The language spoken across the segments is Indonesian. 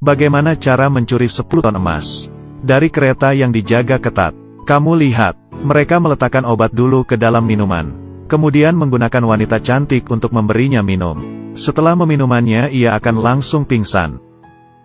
Bagaimana cara mencuri 10 ton emas dari kereta yang dijaga ketat? Kamu lihat, mereka meletakkan obat dulu ke dalam minuman. Kemudian menggunakan wanita cantik untuk memberinya minum. Setelah meminumnya ia akan langsung pingsan.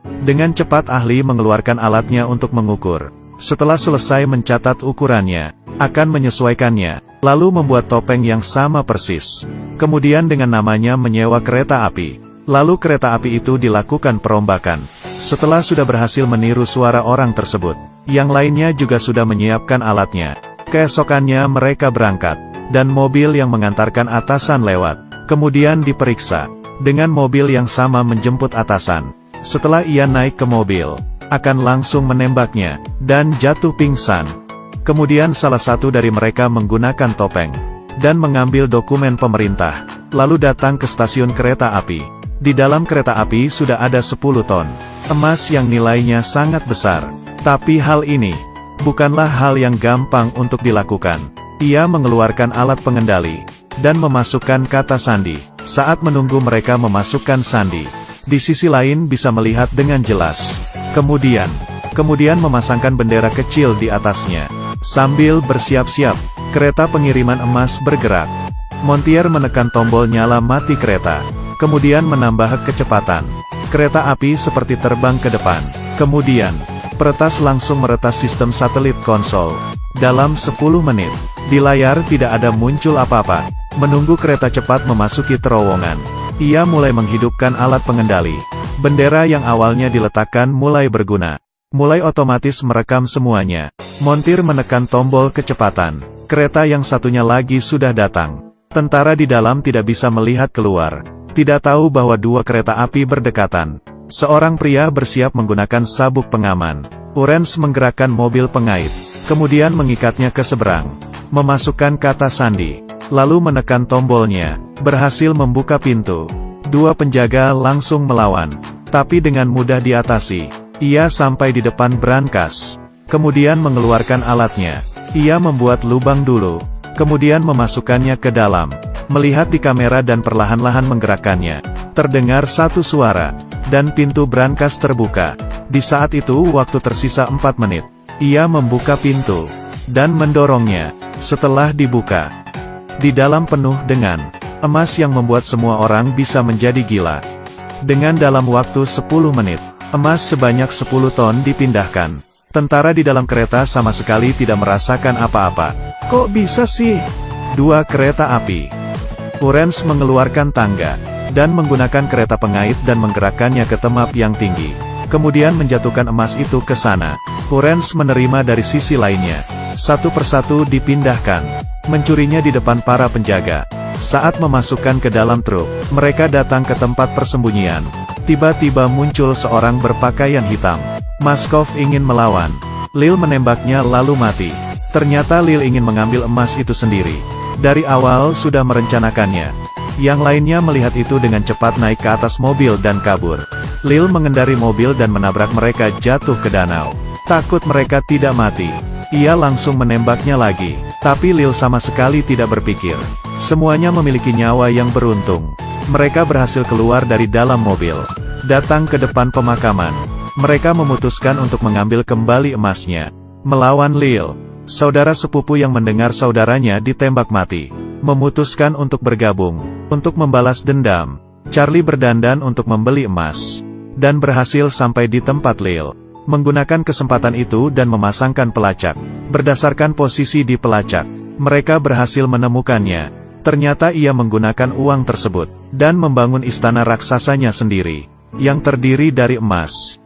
Dengan cepat ahli mengeluarkan alatnya untuk mengukur. Setelah selesai mencatat ukurannya, akan menyesuaikannya, lalu membuat topeng yang sama persis. Kemudian dengan namanya menyewa kereta api. Lalu kereta api itu dilakukan perombakan. Setelah sudah berhasil meniru suara orang tersebut, yang lainnya juga sudah menyiapkan alatnya. Keesokannya mereka berangkat, dan mobil yang mengantarkan atasan lewat. Kemudian diperiksa, dengan mobil yang sama menjemput atasan. Setelah ia naik ke mobil, akan langsung menembaknya, dan jatuh pingsan. Kemudian salah satu dari mereka menggunakan topeng, dan mengambil dokumen pemerintah, lalu datang ke stasiun kereta api. Di dalam kereta api sudah ada 10 ton emas yang nilainya sangat besar. Tapi hal ini bukanlah hal yang gampang untuk dilakukan. Ia mengeluarkan alat pengendali dan memasukkan kata sandi. Saat menunggu mereka memasukkan sandi, di sisi lain bisa melihat dengan jelas. Kemudian memasangkan bendera kecil di atasnya. Sambil bersiap-siap, kereta pengiriman emas bergerak. Montir menekan tombol nyala mati kereta. Kemudian menambah kecepatan. Kereta api seperti terbang ke depan. Kemudian, peretas langsung meretas sistem satelit konsol. Dalam 10 menit, di layar tidak ada muncul apa-apa. Menunggu kereta cepat memasuki terowongan, ia mulai menghidupkan alat pengendali. Bendera yang awalnya diletakkan mulai berguna. Mulai otomatis merekam semuanya. Montir menekan tombol kecepatan. Kereta yang satunya lagi sudah datang. Tentara di dalam tidak bisa melihat keluar. Tidak tahu bahwa dua kereta api berdekatan. Seorang pria bersiap menggunakan sabuk pengaman. Urens menggerakkan mobil pengait, kemudian mengikatnya ke seberang. Memasukkan kata sandi, lalu menekan tombolnya. Berhasil membuka pintu. Dua penjaga langsung melawan, tapi dengan mudah diatasi. Ia sampai di depan brankas. Kemudian mengeluarkan alatnya. Ia membuat lubang dulu, kemudian memasukkannya ke dalam. Melihat di kamera dan perlahan-lahan menggerakkannya. Terdengar satu suara, dan pintu brankas terbuka. Di saat itu waktu tersisa 4 menit. Ia membuka pintu, dan mendorongnya. Setelah dibuka, di dalam penuh dengan emas yang membuat semua orang bisa menjadi gila. Dengan dalam waktu 10 menit, emas sebanyak 10 ton dipindahkan. Tentara di dalam kereta sama sekali tidak merasakan apa-apa. Kok bisa sih? Dua kereta api. Urens mengeluarkan tangga, dan menggunakan kereta pengait dan menggerakkannya ke tempat yang tinggi. Kemudian menjatuhkan emas itu ke sana. Urens menerima dari sisi lainnya. Satu persatu dipindahkan. Mencurinya di depan para penjaga. Saat memasukkan ke dalam truk, mereka datang ke tempat persembunyian. Tiba-tiba muncul seorang berpakaian hitam. Maskov ingin melawan. Lil menembaknya lalu mati. Ternyata Lil ingin mengambil emas itu sendiri. Dari awal sudah merencanakannya. Yang lainnya melihat itu dengan cepat naik ke atas mobil dan kabur. Lil mengendari mobil dan menabrak mereka jatuh ke danau. Takut mereka tidak mati, ia langsung menembaknya lagi. Tapi Lil sama sekali tidak berpikir. Semuanya memiliki nyawa yang beruntung. Mereka berhasil keluar dari dalam mobil. Datang ke depan pemakaman. Mereka memutuskan untuk mengambil kembali emasnya. Melawan Lil. Saudara sepupu yang mendengar saudaranya ditembak mati, memutuskan untuk bergabung, untuk membalas dendam. Charlie berdandan untuk membeli emas, dan berhasil sampai di tempat Lil. Menggunakan kesempatan itu dan memasangkan pelacak. Berdasarkan posisi di pelacak, mereka berhasil menemukannya. Ternyata ia menggunakan uang tersebut, dan membangun istana raksasanya sendiri, yang terdiri dari emas.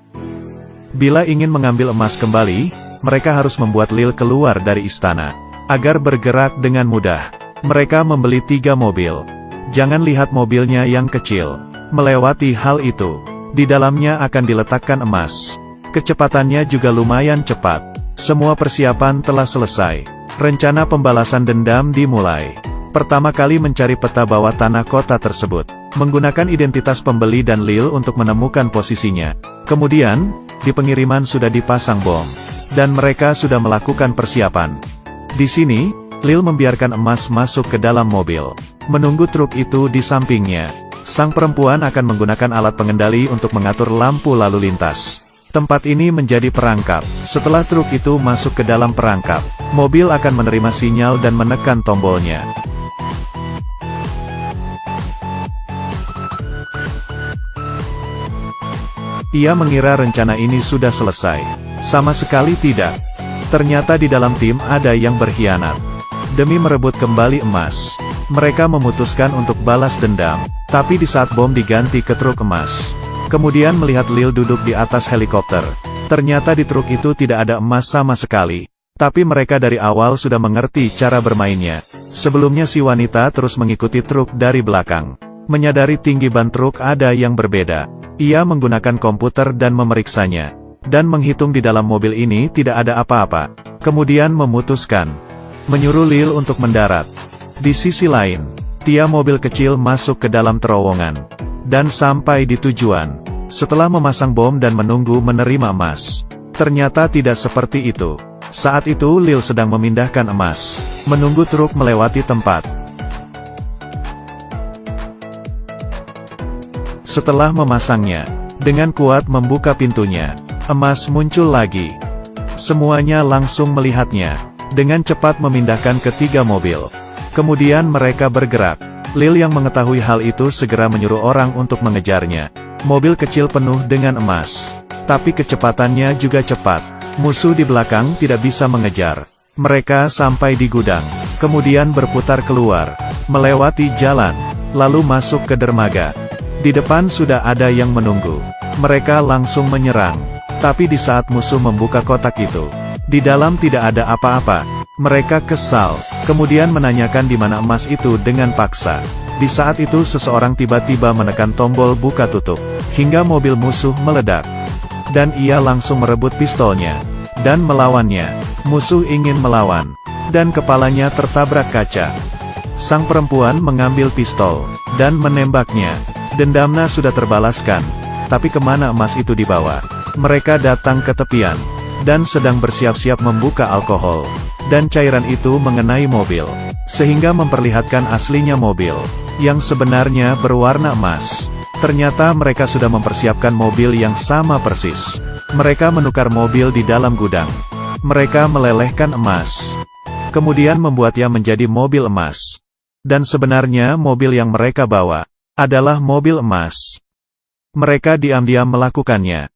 Bila ingin mengambil emas kembali, mereka harus membuat Lil keluar dari istana, agar bergerak dengan mudah. Mereka membeli 3 mobil. Jangan lihat mobilnya yang kecil. Melewati hal itu, di dalamnya akan diletakkan emas. Kecepatannya juga lumayan cepat. Semua persiapan telah selesai. Rencana pembalasan dendam dimulai. Pertama kali mencari peta bawah tanah kota tersebut. Menggunakan identitas pembeli dan Lil untuk menemukan posisinya. Kemudian, di pengiriman sudah dipasang bom. Dan mereka sudah melakukan persiapan. Di sini, Lil membiarkan emas masuk ke dalam mobil. Menunggu truk itu di sampingnya. Sang perempuan akan menggunakan alat pengendali untuk mengatur lampu lalu lintas. Tempat ini menjadi perangkap. Setelah truk itu masuk ke dalam perangkap, mobil akan menerima sinyal dan menekan tombolnya. Ia mengira rencana ini sudah selesai. Sama sekali tidak. Ternyata di dalam tim ada yang berkhianat. Demi merebut kembali emas, mereka memutuskan untuk balas dendam. Tapi di saat bom diganti ke truk emas, kemudian melihat Lil duduk di atas helikopter. Ternyata di truk itu tidak ada emas sama sekali. Tapi mereka dari awal sudah mengerti cara bermainnya. Sebelumnya si wanita terus mengikuti truk dari belakang. Menyadari tinggi ban truk ada yang berbeda, ia menggunakan komputer dan memeriksanya, dan menghitung di dalam mobil ini tidak ada apa-apa. Kemudian memutuskan menyuruh Lil untuk mendarat. Di sisi lain, Tia mobil kecil masuk ke dalam terowongan, dan sampai di tujuan. Setelah memasang bom dan menunggu menerima emas, ternyata tidak seperti itu. Saat itu Lil sedang memindahkan emas, menunggu truk melewati tempat. Setelah memasangnya, dengan kuat membuka pintunya, emas muncul lagi. Semuanya langsung melihatnya, dengan cepat memindahkan ketiga mobil. Kemudian mereka bergerak. Lil yang mengetahui hal itu segera menyuruh orang untuk mengejarnya. Mobil kecil penuh dengan emas. Tapi kecepatannya juga cepat. Musuh di belakang tidak bisa mengejar. Mereka sampai di gudang, kemudian berputar keluar, melewati jalan, lalu masuk ke dermaga. Di depan sudah ada yang menunggu. Mereka langsung menyerang. Tapi di saat musuh membuka kotak itu, di dalam tidak ada apa-apa. Mereka kesal, kemudian menanyakan di mana emas itu dengan paksa. Di saat itu seseorang tiba-tiba menekan tombol buka tutup, hingga mobil musuh meledak. Dan ia langsung merebut pistolnya, dan melawannya. Musuh ingin melawan, dan kepalanya tertabrak kaca. Sang perempuan mengambil pistol, dan menembaknya. Dendamnya sudah terbalaskan, tapi kemana emas itu dibawa? Mereka datang ke tepian, dan sedang bersiap-siap membuka alkohol. Dan cairan itu mengenai mobil, sehingga memperlihatkan aslinya mobil, yang sebenarnya berwarna emas. Ternyata mereka sudah mempersiapkan mobil yang sama persis. Mereka menukar mobil di dalam gudang. Mereka melelehkan emas, kemudian membuatnya menjadi mobil emas. Dan sebenarnya mobil yang mereka bawa adalah mobil emas. Mereka diam-diam melakukannya,